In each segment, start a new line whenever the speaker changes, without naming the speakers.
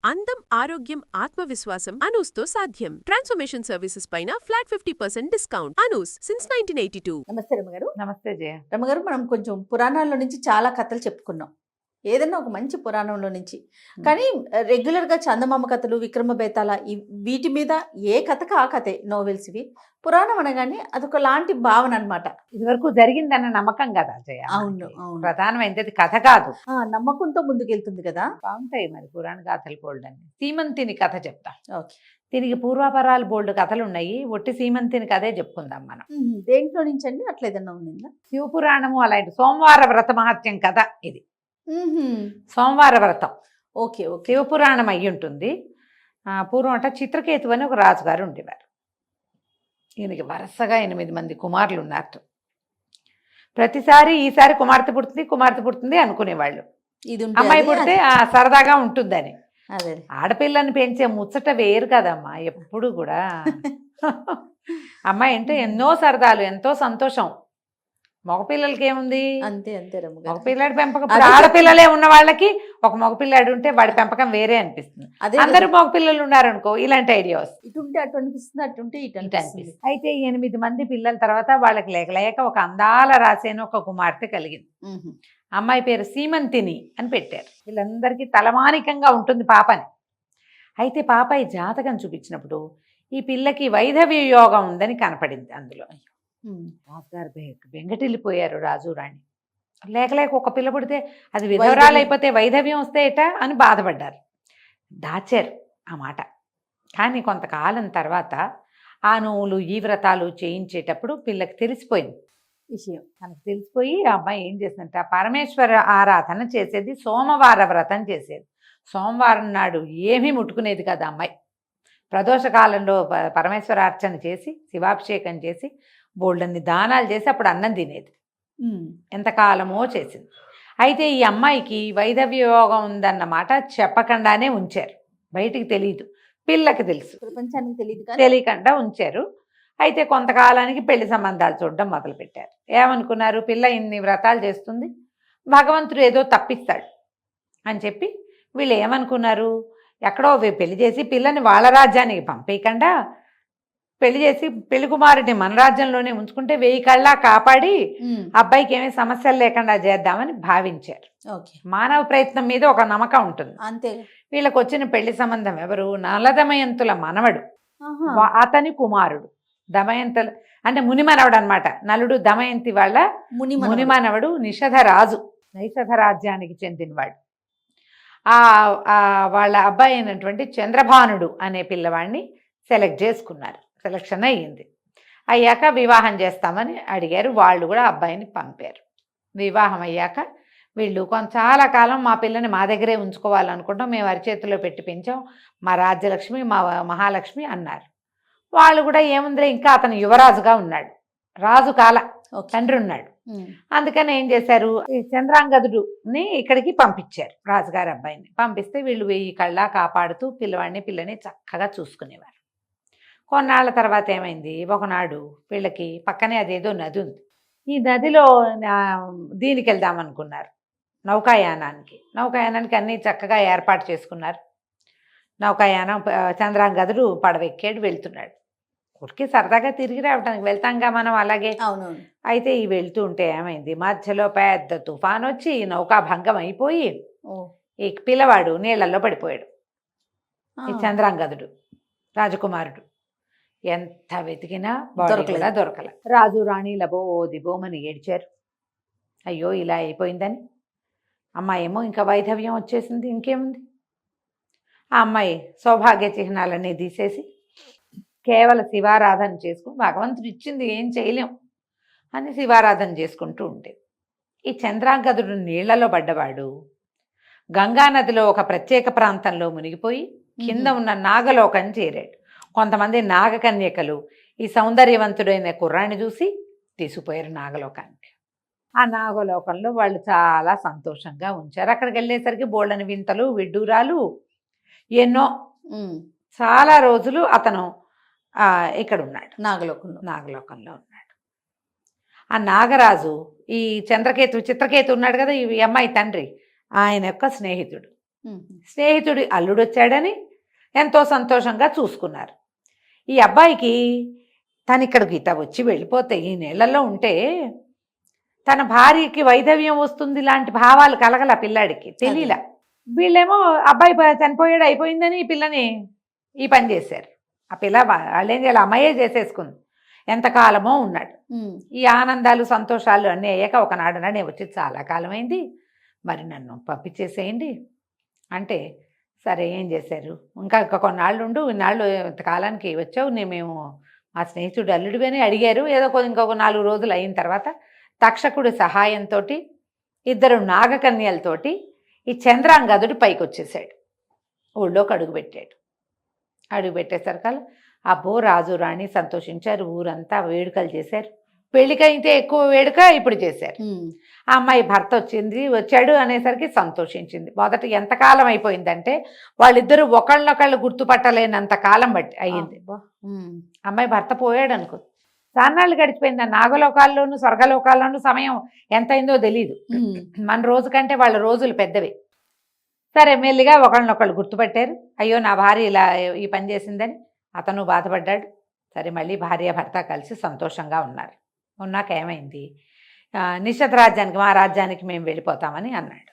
అందం, ఆరోగ్యం, ఆత్మవిశ్వాసం అనూస్తో సాధ్యం. ట్రాన్స్ఫర్మేషన్ సర్వీసెస్ పైన ఫ్లాట్ 50% డిస్కౌంట్. అనూస్ సిన్స్ 1982.
నమస్తే రమగారు.
నమస్తే జయ.
రమగారు, మనం కొంచెం పురాణాల్లో నుంచి చాలా కథలు చెప్పుకున్నాం. ఏదన్నా ఒక మంచి పురాణంలో నుంచి, కానీ రెగ్యులర్గా చందమామ కథలు, విక్రమ బేతాళ వీటి మీద ఏ కథకు ఆ కథే నోవెల్స్ ఇవి. పురాణం అనగానే అదొక లాంటి భావన అనమాట.
ఇదివరకు జరిగిందన్న నమ్మకం కదా జయ.
అవును, అవును.
ప్రధానమైనది కథ కాదు,
నమ్మకంతో ముందుకెళ్తుంది కదా.
బాగుంటాయి మరి పురాణ గాథలు బోల్డ్ అని. సీమంతిని కథ చెప్తా.
ఓకే.
దీనికి పూర్వాపరాలు బోల్డ్ కథలు ఉన్నాయి. ఒట్టి సీమంతిని కథే చెప్పుకుందాం మనం.
దేంట్లో నుంచి అండి? అట్లా ఏదన్నా ఉండిందా?
శివపురాణము అలాంటి సోమవార వ్రత మహత్యం కథ ఇది. సోమవార వ్రతం.
Okay okay.
శివపురాణం అయ్యి ఉంటుంది. పూర్వం అంటే చిత్రకేతు అని ఒక రాజుగారు ఉండేవారు. ఈయనకి వరుసగా 8 మంది కుమారులు ఉన్నారు. ప్రతిసారి ఈసారి కుమార్తె పుడుతుంది అనుకునేవాళ్ళు.
ఇది
అమ్మాయి పుడితే సరదాగా ఉంటుందని.
అదే,
ఆడపిల్లని పెంచే ముచ్చట వేరు కదమ్మా ఎప్పుడు కూడా. అమ్మాయి అంటే ఎన్నో సరదాలు, ఎంతో సంతోషం. మగపిల్లలకి ఏముంది?
అంతే అంతే.
మగపిల్లాడి పెంపకం ఆడపిల్లలే ఉన్న వాళ్ళకి ఒక మగపిల్లాడు ఉంటే వాడి పెంపకం వేరే అనిపిస్తుంది. అందరూ మగపిల్లలు ఉన్నారనుకో ఇలాంటి ఐడియా వస్తుంది.
ఇటుంటే అటు అనిపిస్తుంది, అటుంటే ఇటు అనిపిస్తుంది.
అయితే 8 మంది పిల్లల తర్వాత వాళ్ళకి లేక ఒక అందాల రాసేన ఒక కుమార్తె కలిగింది. అమ్మాయి పేరు సీమంతిని అని పెట్టారు. వీళ్ళందరికీ తలమానికంగా ఉంటుంది పాపని. అయితే పాప ఈ జాతకం చూపించినప్పుడు ఈ పిల్లకి వైధవ్య యోగం ఉందని కనపడింది అందులో. రాజుగారు బెంగటిల్లిపోయారు రాజు రాణి. లేక ఒక పిల్ల పుడితే అది విధవరాలు అయిపోతే వైధవ్యం వస్తేట అని బాధపడ్డారు. దాచారు ఆ మాట. కానీ కొంతకాలం తర్వాత ఆ నోవులు ఈ వ్రతాలు చేయించేటప్పుడు పిల్లకి తెలిసిపోయింది విషయం. తనకు తెలిసిపోయి ఆ అమ్మాయి ఏం చేసిందంటే పరమేశ్వర ఆరాధన చేసేది, సోమవార వ్రతం చేసేది. సోమవారం నాడు ఏమీ ముట్టుకునేది కదా అమ్మాయి. ప్రదోష కాలంలో పరమేశ్వర అర్చన చేసి, శివాభిషేకం చేసి, బోల్డన్ని దానాలు చేసి అప్పుడు అన్నం తినేది. ఎంతకాలమో చేసింది. అయితే ఈ అమ్మాయికి వైధవ్య యోగం ఉందన్నమాట చెప్పకుండానే ఉంచారు. బయటికి తెలియదు, పిల్లకి తెలుసు,
ప్రపంచానికి
తెలియకుండా ఉంచారు. అయితే కొంతకాలానికి పెళ్లి సంబంధాలు చూడడం మొదలుపెట్టారు. ఏమనుకున్నారు? పిల్ల ఇన్ని వ్రతాలు చేస్తుంది, భగవంతుడు ఏదో తప్పిస్తాడు అని చెప్పి వీళ్ళు ఏమనుకున్నారు? ఎక్కడో పెళ్లి చేసి పిల్లని వాళ్ళ రాజ్యానికి పంపేయకుండా పెళ్లి చేసి పెళ్లి కుమారుడిని మన రాజ్యంలోనే ఉంచుకుంటే 1000 కళ్ళ కాపాడి అబ్బాయికి ఏమీ సమస్యలు లేకుండా చేద్దామని భావించారు. మానవ ప్రయత్నం మీద ఒక నమ్మకం ఉంటుంది
అంతే.
వీళ్ళకి వచ్చిన పెళ్లి సంబంధం ఎవరు? నలదమయంతుల మనవడు, అతని కుమారుడు. దమయంతుల అంటే మునిమనవడు అనమాట. నలుడు దమయంతి వాళ్ళ మునిమనవడు నిషధరాజు, నైషధ రాజ్యానికి చెందినవాడు. వాళ్ళ అబ్బాయి అయినటువంటి చంద్రభానుడు అనే పిల్లవాడిని సెలెక్ట్ చేసుకున్నారు. సెలక్షన్ అయ్యింది. అయ్యాక వివాహం చేస్తామని అడిగారు. వాళ్ళు కూడా అబ్బాయిని పంపారు. వివాహం అయ్యాక వీళ్ళు చాలా కాలం మా పిల్లని మా దగ్గరే ఉంచుకోవాలనుకుంటాం, మేము అరిచేతిలో పెట్టి పెంచాం, మా రాజ్యలక్ష్మి మా మహాలక్ష్మి అన్నారు. వాళ్ళు కూడా ఏముందిలే, ఇంకా అతను యువరాజుగా ఉన్నాడు, రాజు కాల తండ్రి ఉన్నాడు. అందుకని ఏం చేశారు? ఈ చంద్రాంగదుడిని ఇక్కడికి పంపించారు. రాజుగారి అబ్బాయిని పంపిస్తే వీళ్ళు 1000 కళ్ళ కాపాడుతూ పిల్లని చక్కగా చూసుకునేవారు. కొన్నాళ్ళ తర్వాత ఏమైంది? ఒకనాడు వీళ్ళకి పక్కనే అదేదో నది ఉంది. ఈ నదిలో దీనికి వెళ్దామనుకున్నారు, నౌకాయానానికి అన్నీ చక్కగా ఏర్పాటు చేసుకున్నారు. నౌకాయానం చంద్రాంగదుడు పడవెక్కాడు, వెళ్తున్నాడు. ఊరికి సరదాగా తిరిగి రావడానికి వెళ్తాంగా మనం అలాగే.
అవునవును.
అయితే ఈ వెళ్తూ ఉంటే ఏమైంది? మధ్యలో పెద్ద తుఫాన్ వచ్చి నౌకా భంగం అయిపోయి ఈ పిల్లవాడు నీళ్లలో పడిపోయాడు. ఈ చంద్రాంగదుడు రాజకుమారుడు ఎంత వెతికినా దొరకల. రాజు రాణి లబో దిబోమని ఏడ్చారు. అయ్యో ఇలా అయిపోయిందని. అమ్మాయి ఏమో ఇంకా వైధవ్యం వచ్చేసింది, ఇంకేముంది? ఆ అమ్మాయి సౌభాగ్య చిహ్నాలన్నీ తీసేసి కేవలం శివారాధన చేసుకుని, భగవంతుడు ఇచ్చింది ఏం చేయలేం అని శివారాధన చేసుకుంటూ ఉండేది. ఈ చంద్రాంగదుడు నీళ్లలో పడ్డవాడు గంగానదిలో ఒక ప్రత్యేక ప్రాంతంలో మునిగిపోయి కింద ఉన్న నాగలోకం చేరాడు. కొంతమంది నాగకన్యకలు ఈ సౌందర్యవంతుడైన కుర్రాన్ని చూసి తీసుకుపోయారు నాగలోకానికి. ఆ నాగలోకంలో వాళ్ళు చాలా సంతోషంగా ఉంచారు. అక్కడికి వెళ్ళేసరికి బోళ్ళని వింతలు, విడ్డూరాలు ఎన్నో. చాలా రోజులు అతను ఇక్కడ ఉన్నాడు, నాగలోకంలో ఉన్నాడు. ఆ నాగరాజు ఈ చిత్రకేతు ఉన్నాడు కదా, ఈ అమ్మాయి తండ్రి, ఆయన యొక్క స్నేహితుడు. స్నేహితుడి అల్లుడొచ్చాడని ఎంతో సంతోషంగా చూసుకున్నారు. ఈ అబ్బాయికి తను ఇక్కడికి ఇట వచ్చి వెళ్ళిపోతే ఈ నీళ్లలో ఉంటే తన భార్యకి వైధవ్యం వస్తుంది లాంటి భావాలు కలగల పిల్లాడికి తెలియలా. వీళ్ళేమో అబ్బాయి చనిపోయాడు అయిపోయిందని ఈ పిల్లని ఈ పని చేశారు. ఆ పిల్ల వాళ్ళేం చేయాలి, అమ్మాయే చేసేసుకుంది. ఎంతకాలమో ఉన్నాడు. ఈ ఆనందాలు సంతోషాలు అన్నీ అయ్యాక ఒకనాడు నేను వచ్చి చాలా కాలమైంది, మరి నన్ను పంపించేసేయండి అంటే, సరే ఏం చేశారు, ఇంకా కొన్నాళ్ళు ఉండు, ఇన్నాళ్ళు ఇంతకాలానికి వచ్చావు, మేము మా స్నేహితుడు అల్లుడివి అని అడిగారు. ఏదో ఇంకొక 4 రోజులు అయిన తర్వాత తక్షకుడి సహాయంతో 2 నాగకన్యలతోటి ఈ చంద్రాంగదుడు పైకి వచ్చేసాడు. ఊళ్ళోకి అడుగుపెట్టాడు. అడుగుపెట్టేసరికల్లా అబ్బో రాజు రాణి సంతోషించారు. ఊరంతా వేడుకలు చేశారు. పెళ్ళికైతే ఎక్కువ వేడుక ఇప్పుడు చేశారు. ఆ అమ్మాయి భర్త వచ్చాడు అనేసరికి సంతోషించింది. మొదట ఎంతకాలం అయిపోయిందంటే వాళ్ళిద్దరూ ఒకళ్ళనొకళ్ళు గుర్తుపట్టలేనంత కాలం బట్టి అయ్యింది. అమ్మాయి భర్త పోయాడు అనుకో, చాన్నాళ్ళు గడిచిపోయింది. ఆ నాగలోకాల్లోనూ స్వర్గలోకాల్లోనూ సమయం ఎంతైందో తెలీదు. మన రోజు కంటే వాళ్ళ రోజులు పెద్దవి. సరే మెల్లిగా ఒకళ్ళనొకళ్ళు గుర్తుపట్టారు. అయ్యో నా భార్య ఇలా ఈ పని చేసిందని అతను బాధపడ్డాడు. సరే మళ్ళీ భార్య భర్త కలిసి సంతోషంగా ఉన్నారు. ఉన్నాక ఏమైంది, నిషధ రాజ్యానికి మా రాజ్యానికి మేము వెళ్ళిపోతామని అన్నాడు.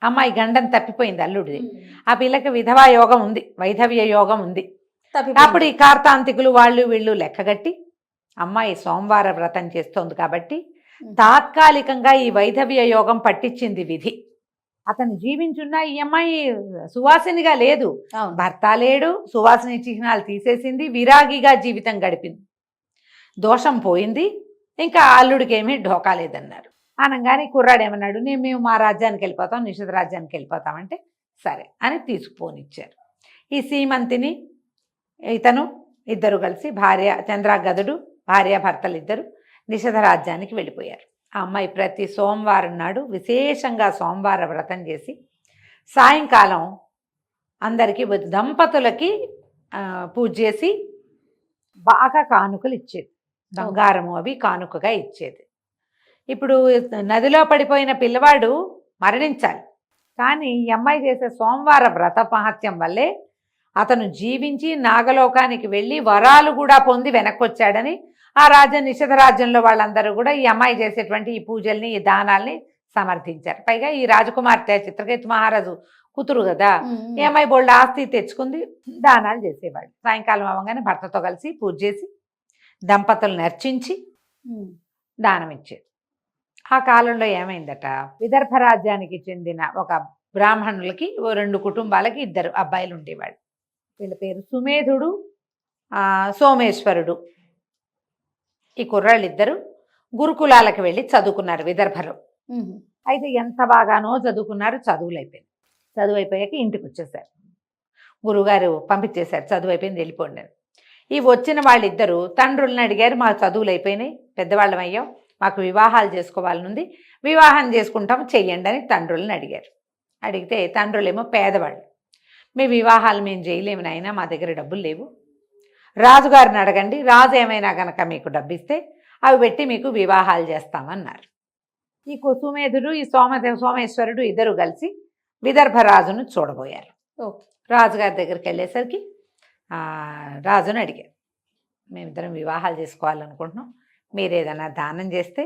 అమ్మాయి గండం తప్పిపోయింది అల్లుడిది. ఆ పిల్లకి విధవా యోగం ఉంది, వైధవ్య యోగం ఉంది. అప్పుడు ఈ కార్తాంతికులు వాళ్ళు వీళ్ళు లెక్కగట్టి అమ్మాయి సోమవార వ్రతం చేస్తోంది కాబట్టి తాత్కాలికంగా ఈ వైధవ్య యోగం పట్టించింది విధి. అతను జీవించున్న ఈ అమ్మాయి సువాసినిగా లేదు, భర్త లేడు, సువాసిని చిహ్నాలు తీసేసింది, విరాగిగా జీవితం గడిపింది. దోషం పోయింది, ఇంకా అల్లుడికి ఏమీ ఢోకా లేదన్నారు. అనగానే కుర్రాడు ఏమన్నాడు, మేము మా రాజ్యానికి వెళ్ళిపోతాం, నిషధ రాజ్యానికి వెళ్ళిపోతామంటే సరే అని తీసుకుపోనిచ్చారు. ఈ సీమంతిని ఇతను ఇద్దరు కలిసి చంద్రాగదుడు భార్య భర్తలు ఇద్దరు నిషధ రాజ్యానికి వెళ్ళిపోయారు. ఆ అమ్మాయి ప్రతి సోమవారం నాడు విశేషంగా సోమవార వ్రతం చేసి సాయంకాలం అందరికీ దంపతులకి పూజ చేసి బాగా కానుకలు ఇచ్చేది, బంగారము అవి కానుకగా ఇచ్చేది. ఇప్పుడు నదిలో పడిపోయిన పిల్లవాడు మరణించాలి, కానీ ఈ అమ్మాయి చేసే సోమవార వ్రత మహత్యం వల్లే అతను జీవించి నాగలోకానికి వెళ్ళి వరాలు కూడా పొంది వెనక్కి వచ్చాడని ఆ నిషధ రాజ్యంలో వాళ్ళందరూ కూడా ఈ అమ్మాయి చేసేటువంటి ఈ పూజల్ని ఈ దానాల్ని సమర్థించారు. పైగా ఈ రాజకుమార్తె చిత్రకేతు మహారాజు కూతురు కదా, ఈ అమ్మాయి బోల్డ్ ఆస్తి తెచ్చుకుంది, దానాలు చేసేవాళ్ళు. సాయంకాలం అవ్వగానే భర్తతో కలిసి పూజ చేసి దంపతులను అర్చించి దానం ఇచ్చేది. ఆ కాలంలో ఏమైందట, విదర్భ రాజ్యానికి చెందిన ఒక బ్రాహ్మణులకి 2 కుటుంబాలకి 2 అబ్బాయిలు ఉండేవాళ్ళు. వీళ్ళ పేరు సుమేధుడు, సోమేశ్వరుడు. ఈ కుర్రాళ్ళిద్దరూ గురుకులాలకు వెళ్ళి చదువుకున్నారు విదర్భలో. అయితే ఎంత బాగానో చదువుకున్నారు, చదువు అయిపోయాక ఇంటికి వచ్చేసారు. గురువుగారు పంపించేశారు, చదువు అయిపోయింది వెళ్ళిపోండి. ఈ వచ్చిన వాళ్ళిద్దరూ తండ్రులను అడిగారు, మా చదువులు అయిపోయినాయి, పెద్దవాళ్ళం అయ్యాం, మాకు వివాహాలు చేసుకోవాలనుంది, వివాహం చేసుకుంటాం చెయ్యండి అని తండ్రులను అడిగారు. అడిగితే తండ్రులేమో పేదవాళ్ళు, మీ వివాహాలు మేము చేయలేము నాయనా, మా దగ్గర డబ్బులు లేవు, రాజుగారిని అడగండి, రాజు ఏమైనా కనుక మీకు డబ్బిస్తే అవి పెట్టి మీకు వివాహాలు చేస్తామన్నారు. ఈ కుసుమేధుడు ఈ సోమేశ్వరుడు ఇద్దరు కలిసి విదర్భ రాజును చూడబోయారు. రాజుగారి దగ్గరికి వెళ్ళేసరికి రాజును అడిగారు, మేమిద్దరం వివాహాలు చేసుకోవాలనుకుంటున్నాం, మీరు ఏదైనా దానం చేస్తే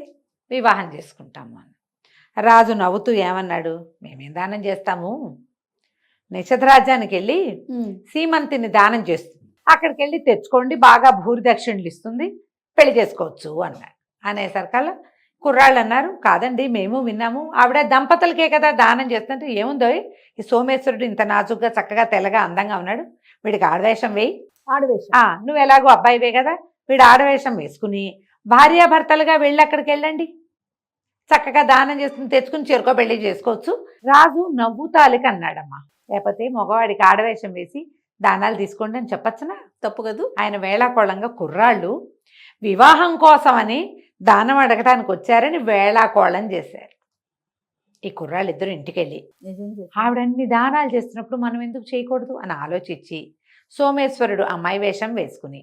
వివాహం చేసుకుంటాము అని. రాజు నవ్వుతూ ఏమన్నాడు, మేమేం దానం చేస్తాము, నిషధ రాజ్యానికి వెళ్ళి సీమంతిని దానం చేస్తుంది, అక్కడికి వెళ్ళి తెచ్చుకోండి, బాగా భూరి దక్షిణలు ఇస్తుంది, పెళ్లి చేసుకోవచ్చు అన్నాడు. అనేసరికల్లా కుర్రాళ్ళు అన్నారు, కాదండి మేము విన్నాము, ఆవిడ దంపతులకే కదా దానం చేస్తుంటే, ఏముందో ఈ సోమేశ్వరుడు ఇంత నాజుగ్గా చక్కగా తెల్లగా అందంగా ఉన్నాడు, వీడికి ఆడవేషం వేయి, నువ్వు ఎలాగో అబ్బాయివే కదా, వీడు ఆడవేషం వేసుకుని భార్యాభర్తలుగా వెళ్ళి అక్కడికి వెళ్ళండి, చక్కగా దానం చేసుకుని తెచ్చుకుని చేరుకో పెళ్లి చేసుకోవచ్చు. రాజు నవ్వుతాలికి అన్నాడమ్మా, లేకపోతే మగవాడికి ఆడవేషం వేసి దానాలు తీసుకోండి అని చెప్పచ్చునా, తప్పు కదూ. ఆయన వేళాకోళంగా కుర్రాళ్ళు వివాహం కోసమని దానం అడగటానికి వచ్చారని వేళాకోళం చేశారు. ఈ కుర్రాళ్ళు ఇద్దరు ఇంటికి వెళ్ళి ఆవిడన్ని దానాలు చేస్తున్నప్పుడు మనం ఎందుకు చేయకూడదు అని ఆలోచించి సోమేశ్వరుడు అమ్మాయి వేషం వేసుకుని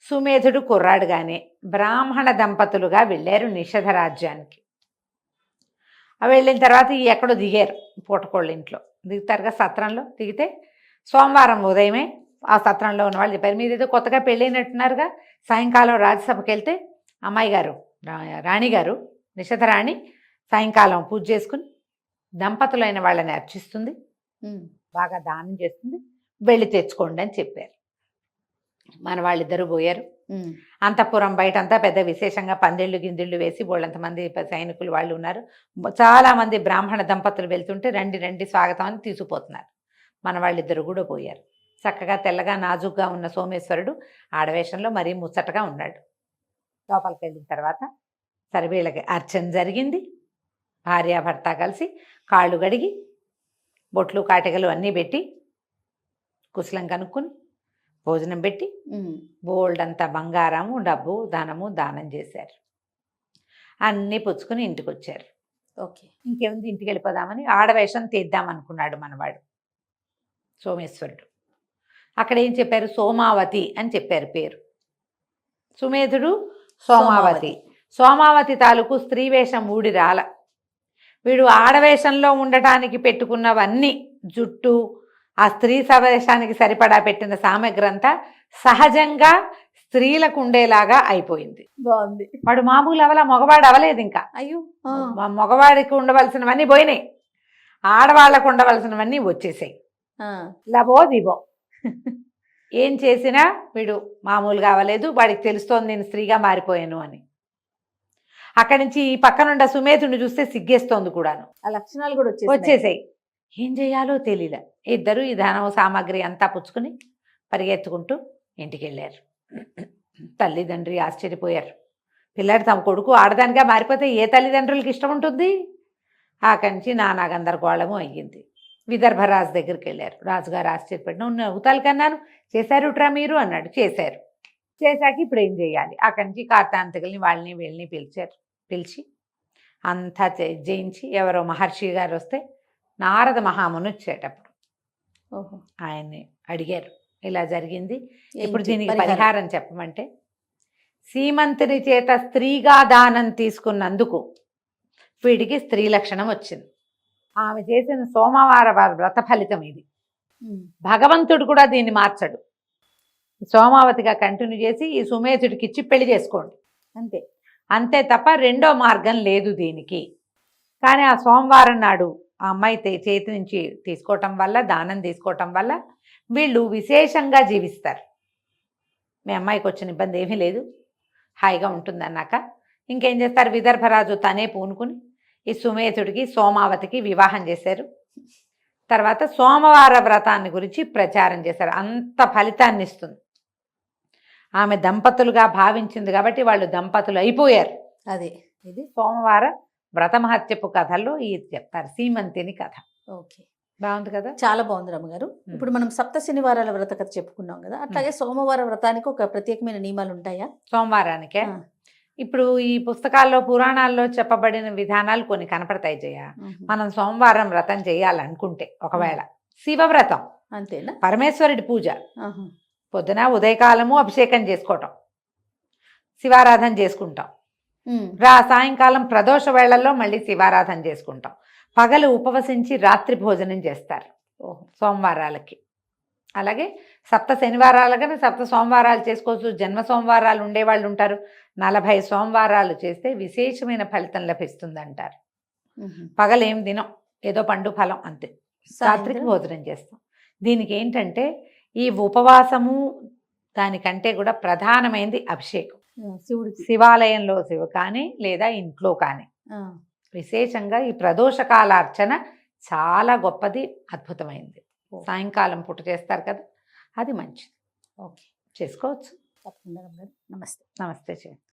సుమేధుడు కుర్రాడుగానే బ్రాహ్మణ దంపతులుగా వెళ్ళారు నిషధ రాజ్యానికి. వెళ్ళిన తర్వాత ఎక్కడో దిగారు పూటకోళ్ళ ఇంట్లో. దిగుతారుగా సత్రంలో. దిగితే సోమవారం ఉదయమే ఆ సత్రంలో ఉన్న వాళ్ళు చెప్పారు, మీరు ఏదో కొత్తగా పెళ్ళైనట్టున్నారుగా, సాయంకాలం రాజ్యసభకి వెళ్తే అమ్మాయి గారు రాణి గారు నిషధరాణి సాయంకాలం పూజ చేసుకుని దంపతులైన వాళ్ళని అర్చిస్తుంది, బాగా దానం చేస్తుంది, వెళ్ళి తెచ్చుకోండి అని చెప్పారు. మన వాళ్ళిద్దరూ పోయారు. అంతఃపురం బయట అంతా పెద్ద విశేషంగా పందిళ్ళు గిందిళ్ళు వేసి వాళ్ళంతమంది సైనికులు వాళ్ళు ఉన్నారు. చాలా మంది బ్రాహ్మణ దంపతులు వెళ్తుంటే రండి రండి స్వాగతం అని తీసుకుపోతున్నారు. మన వాళ్ళిద్దరు కూడా పోయారు. చక్కగా తెల్లగా నాజుగ్గా ఉన్న సోమేశ్వరుడు ఆడవేషంలో మరీ ముచ్చటగా ఉన్నాడు. లోపలికి వెళ్ళిన తర్వాత సరే వీళ్ళకి అర్చన జరిగింది. భార్యాభర్త కలిసి కాళ్ళు గడిగి బొట్లు కాటికలు అన్నీ పెట్టి కుశలం కనుక్కొని భోజనం పెట్టి బోల్డ్ అంతా బంగారము డబ్బు ధనము దానం చేశారు. అన్నీ పుచ్చుకొని ఇంటికి వచ్చారు.
ఓకే,
ఇంకేముంది ఇంటికి వెళ్ళిపోదామని ఆడవేషం తీద్దామనుకున్నాడు మనవాడు సోమేశ్వరుడు. అక్కడ ఏం చెప్పారు, సోమావతి అని చెప్పారు పేరు. సుమేధుడు సోమావతి. సోమావతి తాలూకు స్త్రీ వేషం ఊడి రాల. వీడు ఆడవేషంలో ఉండటానికి పెట్టుకున్నవన్నీ జుట్టు ఆ స్త్రీ సవేషానికి సరిపడా పెట్టిన సామగ్రి అంతా సహజంగా స్త్రీలకు ఉండేలాగా అయిపోయింది.
బాగుంది.
వాడు మామూలు అవల, మగవాడు అవలేదు. ఇంకా
అయ్యో,
మగవాడికి ఉండవలసినవన్నీ పోయినాయి, ఆడవాళ్ళకు ఉండవలసినవన్నీ వచ్చేసాయి. లబో దిబో ఏం చేసినా వీడు మామూలుగా అవ్వలేదు. వాడికి తెలుస్తోంది నేను స్త్రీగా మారిపోయాను అని. అక్కడి నుంచి ఈ పక్కనుండ సుమేధుని చూస్తే సిగ్గేస్తోంది కూడాను.
ఆ లక్షణాలు కూడా
వచ్చేసాయి. ఏం చేయాలో తెలియలే. ఇద్దరు ఈ ధనం సామాగ్రి అంతా పుచ్చుకుని పరిగెత్తుకుంటూ ఇంటికి వెళ్ళారు. తల్లిదండ్రి ఆశ్చర్యపోయారు. పిల్లాడు తమ కొడుకు ఆడదానిగా మారిపోతే ఏ తల్లిదండ్రులకి ఇష్టం ఉంటుంది? అక్కడి నుంచి నానా గందరగోళము అయ్యింది. విదర్భరాజు దగ్గరికి వెళ్ళారు. రాజుగారు ఆశ్చర్యపడిన, నవ్వుతాలు కన్నాను, చేశారుట్రా మీరు అన్నాడు. చేశారు. చేశాక ఇప్పుడు ఏం చేయాలి? అక్కడి నుంచి కార్తాంతకుల్ని వాళ్ళని వీళ్ళని పిలిచి అంతా జయించి ఎవరో మహర్షి గారు వస్తే నారద మహాముని వచ్చేటప్పుడు ఆయన్ని అడిగారు, ఇలా జరిగింది, ఇప్పుడు దీనికి పరిహారం చెప్పమంటే, సీమంతుని చేత స్త్రీగా దానం తీసుకున్నందుకు వీడికి స్త్రీ లక్షణం వచ్చింది. ఆమె చేసిన సోమవార వ్రత ఫలితం ఇది. భగవంతుడు కూడా దీన్ని మార్చడు. సోమావతిగా కంటిన్యూ చేసి ఈ సుమేధుడికి ఇచ్చి పెళ్లి చేసుకోండి, అంతే. అంతే తప్ప రెండో మార్గం లేదు దీనికి. కానీ ఆ సోమవారం నాడు ఆ అమ్మాయి చేతి నుంచి తీసుకోవటం వల్ల, దానం తీసుకోవటం వల్ల వీళ్ళు విశేషంగా జీవిస్తారు. మీ అమ్మాయికి వచ్చిన ఇబ్బంది ఏమీ లేదు, హాయిగా ఉంటుందన్నాక ఇంకేం చేస్తారు, విదర్భరాజు తనే పూనుకుని ఈ సుమేధుడికి సోమావతికి వివాహం చేశారు. తర్వాత సోమవార వ్రతాన్ని గురించి ప్రచారం చేశారు. అంత ఫలితాన్ని ఇస్తుంది. ఆమె దంపతులుగా భావించింది కాబట్టి వాళ్ళు దంపతులు అయిపోయారు.
అదే
ఇది సోమవార వ్రత మహత్యపు కథల్లో ఇది చెప్తారు, సీమంతిని కథ.
ఓకే,
బాగుంది కదా?
చాలా బాగుంది రమ్మగారు. ఇప్పుడు మనం సప్త శనివారాల వ్రత కథ చెప్పుకున్నాం కదా, అట్లాగే సోమవార వ్రతానికి ఒక ప్రత్యేకమైన నియమాలు ఉంటాయా?
సోమవారానికే ఇప్పుడు ఈ పుస్తకాల్లో పురాణాల్లో చెప్పబడిన విధానాలు కొన్ని కనపడతాయి జయ. మనం సోమవారం వ్రతం చేయాలనుకుంటే ఒకవేళ శివవ్రతం
అంతేనా,
పరమేశ్వరుడి పూజ, పొద్దున ఉదయకాలము అభిషేకం చేసుకోవటం, శివారాధన చేసుకుంటాం, సాయంకాలం ప్రదోష వేళల్లో మళ్ళీ శివారాధన చేసుకుంటాం, పగలు ఉపవసించి రాత్రి భోజనం చేస్తారు సోమవారాలకి. అలాగే సప్త శనివారాలుగానే సప్త సోమవారాలు చేసుకోవచ్చు. జన్మ సోమవారాలు ఉండేవాళ్ళు ఉంటారు. 40 సోమవారాలు చేస్తే విశేషమైన ఫలితం లభిస్తుంది అంటారు. పగలేం తినం, ఏదో పండు ఫలం అంతే, రాత్రికి భోజనం చేస్తాం. దీనికి ఏంటంటే ఈ ఉపవాసము దానికంటే కూడా ప్రధానమైనది అభిషేకం.
శివుడికి
శివాలయంలో కానీ లేదా ఇంట్లో కానీ విశేషంగా ఈ ప్రదోషకాల అర్చన చాలా గొప్పది, అద్భుతమైంది. సాయంకాలం పూట చేస్తారు కదా, అది మంచిది.
ఓకే,
చేసుకోవచ్చు.
తప్పకుండా. నమస్తే.
నమస్తే.